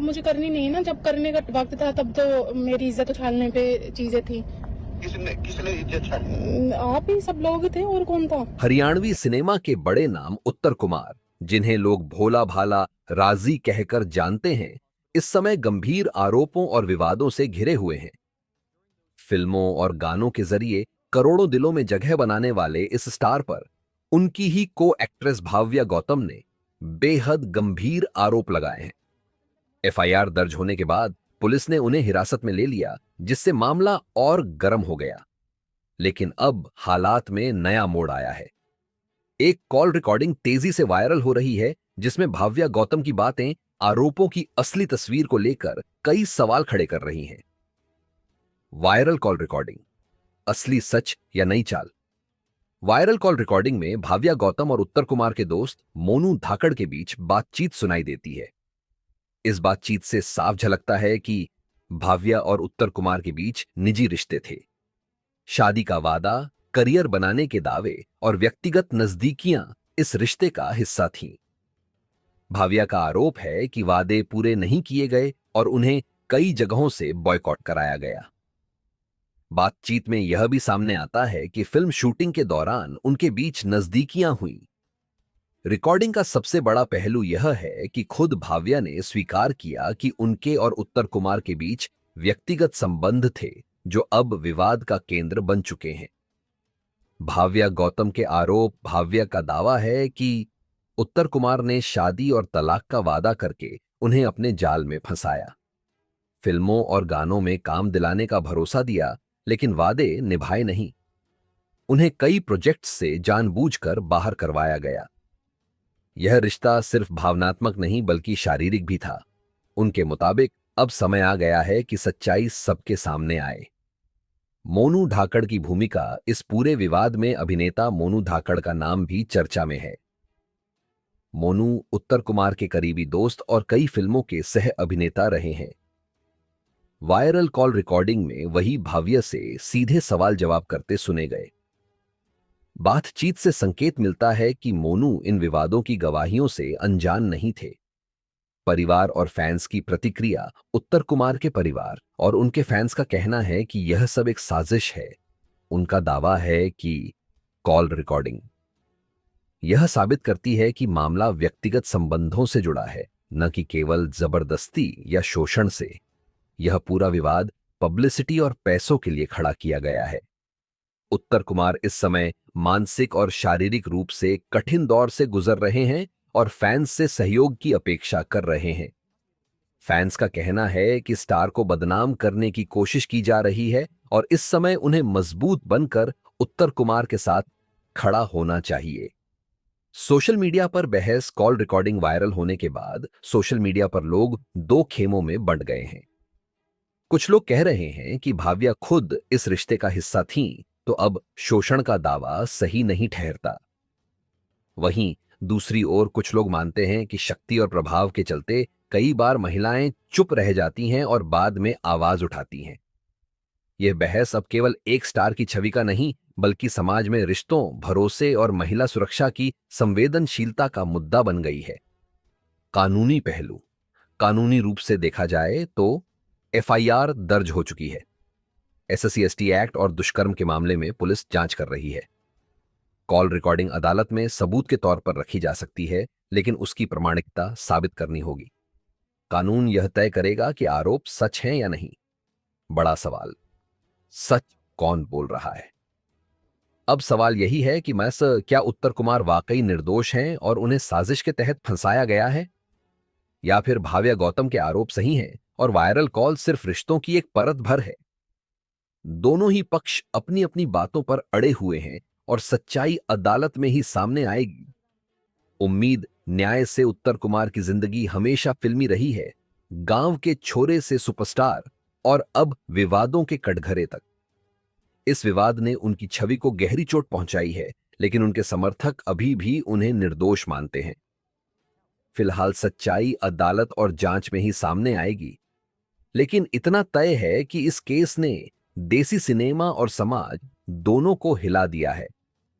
मुझे करनी नहीं है ना, जब करने का वक्त था तब तो मेरी इज्जत उछालने पे चीजें थी। किसने किसने इज्जत छानी? आप ही सब लोग थे, और कौन था? हरियाणवी सिनेमा के बड़े नाम उत्तर कुमार, जिन्हें लोग भोला भाला राजी कहकर जानते हैं, इस समय गंभीर आरोपों और विवादों से घिरे हुए हैं। फिल्मों और गानों के जरिए करोड़ों दिलों में जगह बनाने वाले इस स्टार पर उनकी ही को एक्ट्रेस भाव्या गौतम ने बेहद गंभीर आरोप लगाए हैं। एफआईआर दर्ज होने के बाद पुलिस ने उन्हें हिरासत में ले लिया, जिससे मामला और गर्म हो गया। लेकिन अब हालात में नया मोड़ आया है। एक कॉल रिकॉर्डिंग तेजी से वायरल हो रही है, जिसमें भाव्या गौतम की बातें आरोपों की असली तस्वीर को लेकर कई सवाल खड़े कर रही हैं। वायरल कॉल रिकॉर्डिंग, असली सच या नई चाल? वायरल कॉल रिकॉर्डिंग में भाव्या गौतम और उत्तर कुमार के दोस्त मोनू धाकड़ के बीच बातचीत सुनाई देती है। इस बातचीत से साफ झलकता है कि भाव्या और उत्तर कुमार के बीच निजी रिश्ते थे। शादी का वादा, करियर बनाने के दावे और व्यक्तिगत नजदीकियां इस रिश्ते का हिस्सा थीं। भाव्या का आरोप है कि वादे पूरे नहीं किए गए और उन्हें कई जगहों से बॉयकॉट कराया गया। बातचीत में यह भी सामने आता है कि फिल्म शूटिंग के दौरान उनके बीच नजदीकियां हुईं। रिकॉर्डिंग का सबसे बड़ा पहलू यह है कि खुद भाव्या ने स्वीकार किया कि उनके और उत्तर कुमार के बीच व्यक्तिगत संबंध थे, जो अब विवाद का केंद्र बन चुके हैं। भाव्या गौतम के आरोप, भाव्या का दावा है कि उत्तर कुमार ने शादी और तलाक का वादा करके उन्हें अपने जाल में फंसाया। फिल्मों और गानों में काम दिलाने का भरोसा दिया, लेकिन वादे निभाए नहीं। उन्हें कई प्रोजेक्ट्स से जानबूझकर बाहर करवाया गया। यह रिश्ता सिर्फ भावनात्मक नहीं बल्कि शारीरिक भी था। उनके मुताबिक अब समय आ गया है कि सच्चाई सबके सामने आए। मोनू धाकड़ की भूमिका इस पूरे विवाद में, अभिनेता मोनू धाकड़ का नाम भी चर्चा में है। मोनू उत्तर कुमार के करीबी दोस्त और कई फिल्मों के सह अभिनेता रहे हैं। वायरल कॉल रिकॉर्डिंग में वही भाव्या से सीधे सवाल जवाब करते सुने गए। बातचीत से संकेत मिलता है कि मोनू इन विवादों की गवाहियों से अनजान नहीं थे। परिवार और फैंस की प्रतिक्रिया, उत्तर कुमार के परिवार और उनके फैंस का कहना है कि यह सब एक साजिश है। उनका दावा है कि कॉल रिकॉर्डिंग यह साबित करती है कि मामला व्यक्तिगत संबंधों से जुड़ा है, न कि केवल जबरदस्ती या शोषण से। यह पूरा विवाद पब्लिसिटी और पैसों के लिए खड़ा किया गया है। उत्तर कुमार इस समय मानसिक और शारीरिक रूप से कठिन दौर से गुजर रहे हैं और फैंस से सहयोग की अपेक्षा कर रहे हैं। फैंस का कहना है कि स्टार को बदनाम करने की कोशिश की जा रही है और इस समय उन्हें मजबूत बनकर उत्तर कुमार के साथ खड़ा होना चाहिए। सोशल मीडिया पर बहस कॉल रिकॉर्डिंग वायरल होने के बाद सोशल मीडिया पर लोग दो खेमों में बंट गए हैं। कुछ लोग कह रहे हैं कि भाव्या खुद इस रिश्ते का हिस्सा थीं, तो अब शोषण का दावा सही नहीं ठहरता। वहीं दूसरी ओर कुछ लोग मानते हैं कि शक्ति और प्रभाव के चलते कई बार महिलाएं चुप रह जाती हैं और बाद में आवाज उठाती हैं। यह बहस अब केवल एक स्टार की छवि का नहीं, बल्कि समाज में रिश्तों, भरोसे और महिला सुरक्षा की संवेदनशीलता का मुद्दा बन गई है। कानूनी पहलू, कानूनी रूप से देखा जाए तो एफआईआर दर्ज हो चुकी है। एससी एसटी एक्ट और दुष्कर्म के मामले में पुलिस जांच कर रही है। कॉल रिकॉर्डिंग अदालत में सबूत के तौर पर रखी जा सकती है, लेकिन उसकी प्रामाणिकता साबित करनी होगी। कानून यह तय करेगा कि आरोप सच हैं या नहीं। बड़ा सवाल, सच कौन बोल रहा है? अब सवाल यही है कि क्या उत्तर कुमार वाकई निर्दोष हैं और उन्हें साजिश के तहत फंसाया गया है, या फिर भाव्या गौतम के आरोप सही हैं और वायरल कॉल सिर्फ रिश्तों की एक परत भर है। दोनों ही पक्ष अपनी अपनी बातों पर अड़े हुए हैं और सच्चाई अदालत में ही सामने आएगी। उम्मीद न्याय से उत्तर कुमार की जिंदगी हमेशा फिल्मी रही है, गांव के छोरे से सुपरस्टार और अब विवादों के कटघरे तक। इस विवाद ने उनकी छवि को गहरी चोट पहुंचाई है, लेकिन उनके समर्थक अभी भी उन्हें निर्दोष मानते हैं। फिलहाल सच्चाई अदालत और जांच में ही सामने आएगी, लेकिन इतना तय है कि इस केस ने देसी सिनेमा और समाज दोनों को हिला दिया है।